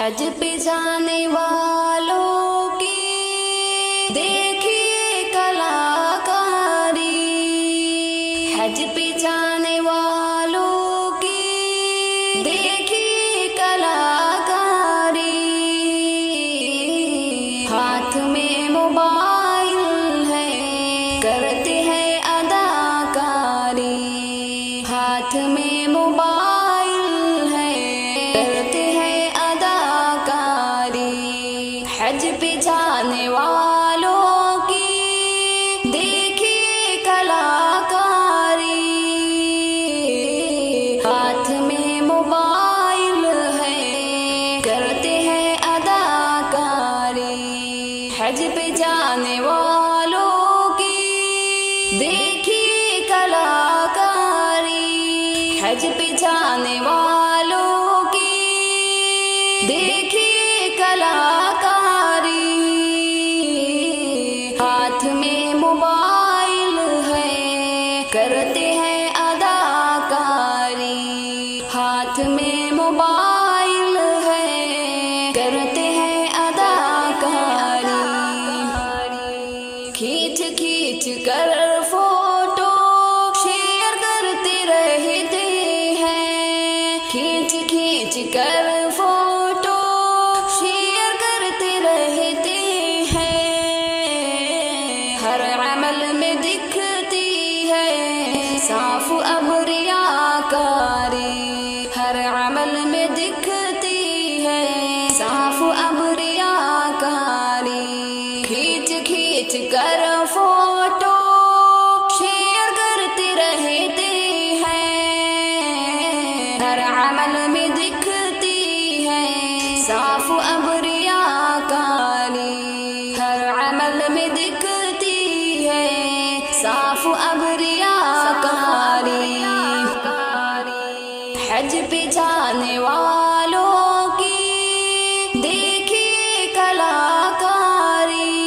حج پہ جانے والوں کی دیکھیے کلاکاری، حج پہ جانے والوں کی دیکھیے کلاکاری، ہاتھ میں موبائل ہے کرتے ہیں اداکاری، ہاتھ میں موبائل ہے کرتے ہیں اداکاری، حج پہ جانے والوں کی دیکھیے کلاکاری، ہاتھ میں موبائل ہے کرتے ہیں اداکاری، حج پہ جانے والوں کی دیکھیے کلاکاری، حج پہ جانے والوں کی دیکھیے کلاکاری، ہاتھ میں موبائل ہے کرتے ہیں اداکاری، ہاتھ میں موبائل ہے کرتے ہیں اداکاری، کھینچ کھینچ کر فوٹو شیئر کرتے رہتے ہیں، کھینچ کھینچ کر فوٹو شیئر کرتے رہتے ہیں، ہر عمل میں دکھتی ہے صاف اب ریاکاری، ہر عمل میں دکھتی ہے صاف اب ریاکاری، کھینچ کھینچ کر فوٹو شیئر کرتے رہتے ہیں، ہر عمل میں دکھتی ہے صاف اب ریاکاری، ہر عمل میں دکھتی ہے صاف اب ریاکاری، حج پہ جانے والوں کی دیکھیے کلاکاری،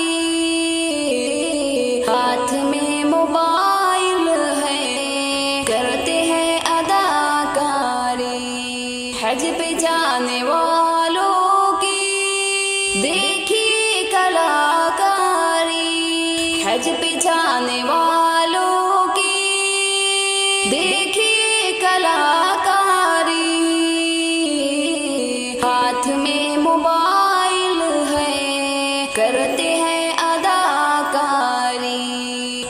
ہاتھ میں موبائل ہے کرتے ہیں اداکاری، حج پہ جانے والوں کی دیکھیے کلاکاری، حج پہ جانے والوں کی دیکھیے کلاکاری، ہاتھ میں موبائل ہے کرتے ہیں اداکاری،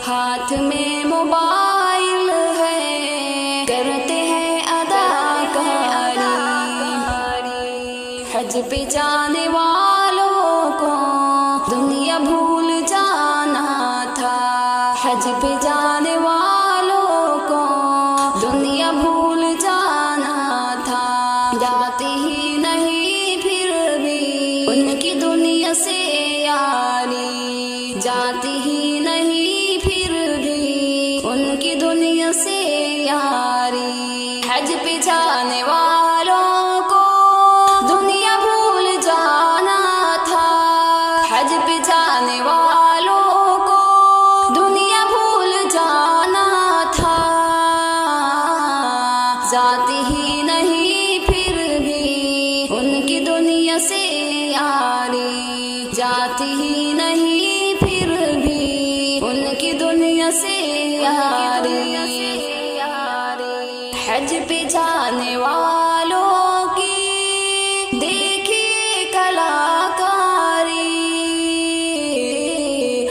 ہاتھ میں موبائل ہے کرتے ہیں اداکاری، حج پہ جانے والوں کو دنیا بھول جانا تھا، حج پہ جانے والوں کو دنیا بھول جانا تھا، جاتے ہی نہیں پھر بھی ان کی دنیا سے یاری، جاتی ہی نہیں پھر بھی ان کی دنیا سے یاری، حج پہ جانے والوں کو دنیا بھول جانا تھا، حج پہ جانے والوں کو دنیا بھول جانا تھا، جاتی ہی نہیں پھر بھی ان کی دنیا سے یاری، جاتی ہی نہیں پھر بھی ان کی دنیا سے یاری، حج پہ جانے والوں کی دیکھیے کلاکاری،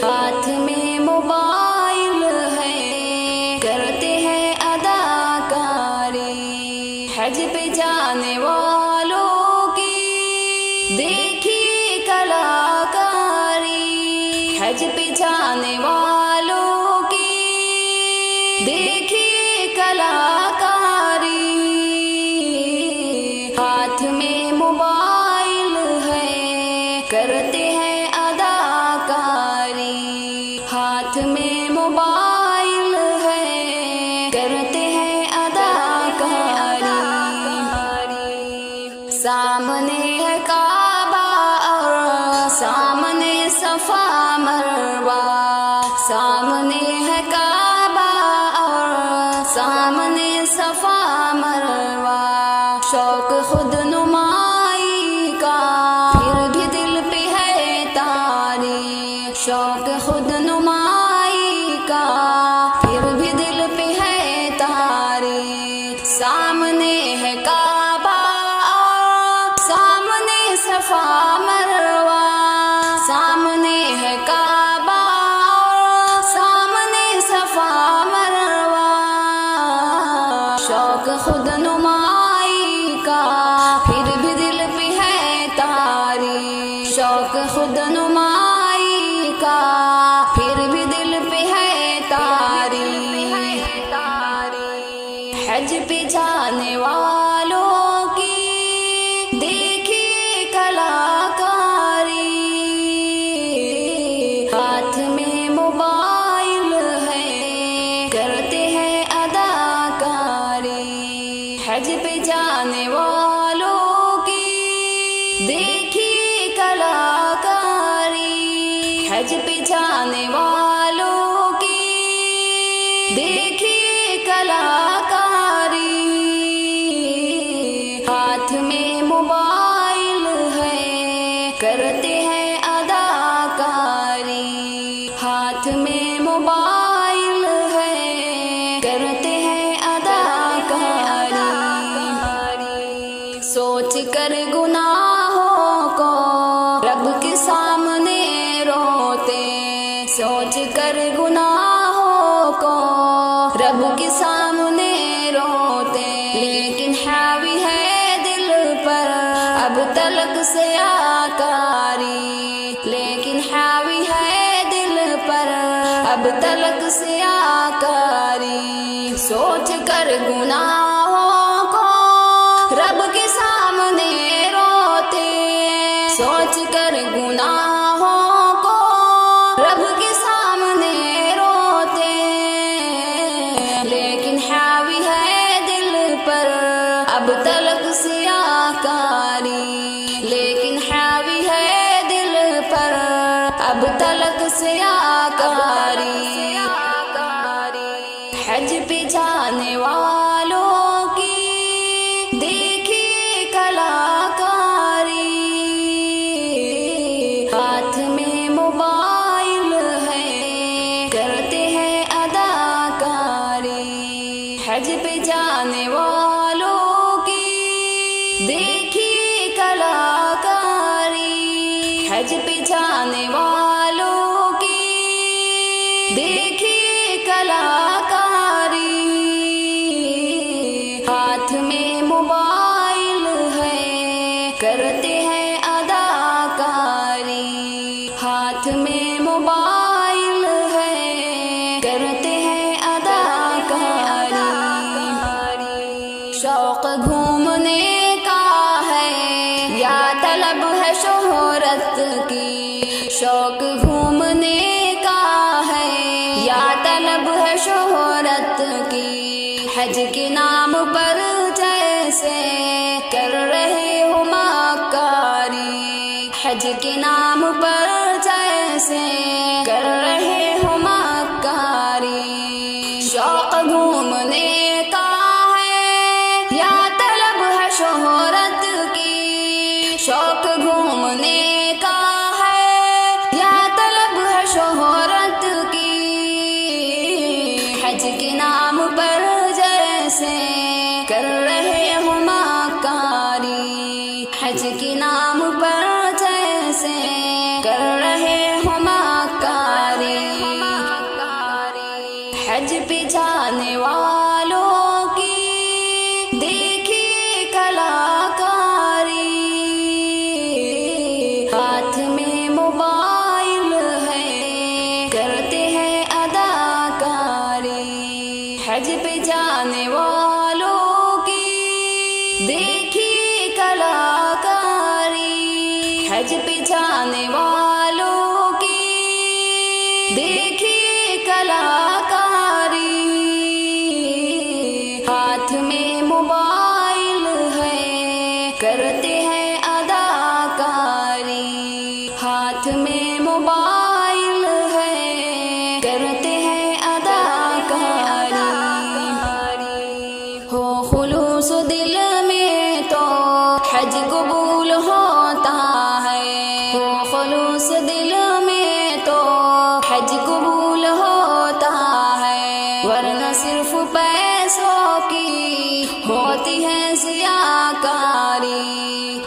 ہاتھ میں موبائل ہے کرتے ہیں اداکاری، حج پہ جانے والوں کی دیکھیے کلاکاری، حج پہ جانے والوں کی دیکھیے کلاکاری، ہاتھ میں موبائل ہے کرتے ہیں اداکاری، ہاتھ میں موبائل ہے کرتے ہیں اداکاری، سامنے ہے کعبہ اور سامنے صفا مروہ، سامنے ہے کعبہ اور سامنے صفا مروہ، شوق خود نمائی کا صفا مروا، سامنے ہے کعبہ اور سامنے صفا مروا، شوق خود نمائی کا پھر بھی دل پہ ہے طاری، شوق خود نمائی کا پھر بھی دل پہ ہے طاری، حج پہ جانے والوں کی دیکھیے کلاکاری، ہاتھ میں موبائل ہے کرتے ہیں اداکاری، حج پہ جانے والوں کی دیکھیے کلاکاری، حج پہ جانے والوں کی دیکھیے کلاکاری، ہاتھ میں موبائل ہے کرتے ہیں اداکاری، ہاتھ میں موبائل ہے کرتے ہیں اداکاری، سوچ کر گناہوں کو رب کے سامنے روتے، سوچ کر گناہوں کو رب کے سامنے روتے، لیکن حاوی ہے دل پر اب تلک سے آکاری، لیکن حاوی ہے دل پر اب تلک سے آکاری، سوچ کر گناہوں کو رب کے سامنے روتے، سوچ کر گناہوں کو رب کے سامنے روتے، لیکن حاوی ہے دل پر اب تلک سے آکاری، لیکن حاوی ہے دل پر اب تلک سے آکاری، حج پہ جانے والوں کی دیکھیے کلاکاری، ہاتھ میں موبائل ہے کرتے ہیں اداکاری، حج پہ جانے والوں کی دیکھیے کلاکاری، حج پہ جانے والوں کی دیکھیے کلاکاری، ہاتھ میں موبائل ہے کرتے ہیں اداکاری، ہاتھ میں موبائل ہے کرتے ہیں اداکاری، شوق گھومنے کا ہے یا طلب ہے شہرت کی، شوق گھومنے کا ہے یا طلب ہے شہرت کی، حج کے نام پر جیسے کر رہے ہو مکاری، حج کے نام پر جیسے کر رہے ہو مکاری، شوق گھومنے کا ہے یا طلب ہے شہرت کی، شوق گھومنے کا ہے یا طلب ہے شہرت کی، حج کے نام پر جیسے کر رہے ہو مکاری، حج کے نام پر جیسے کر رہے ہو مکاری، حج پہ جانے والوں کی دیکھیے کلاکاری، ہاتھ میں موبائل ہے کرتے ہیں اداکاری، حج پہ جانے والوں کی دیکھیے کلاکاری، حج پہ جانے والوں کی دیکھیے کلاکاری، ہاتھ میں موبائل ہے کرتے ہیں اداکاری، ہاتھ میں موبائل ہے کرتے ہیں اداکاری، ہو خلوص دل میں تو حج قبول ہوتا ہے، ہو خلوص دل میں تو حج قبول ہوتا ہے، ورنہ صرف پیسوں کی ہوتی ہے ضیاء کاری،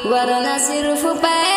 ورنہ صرف پیسوں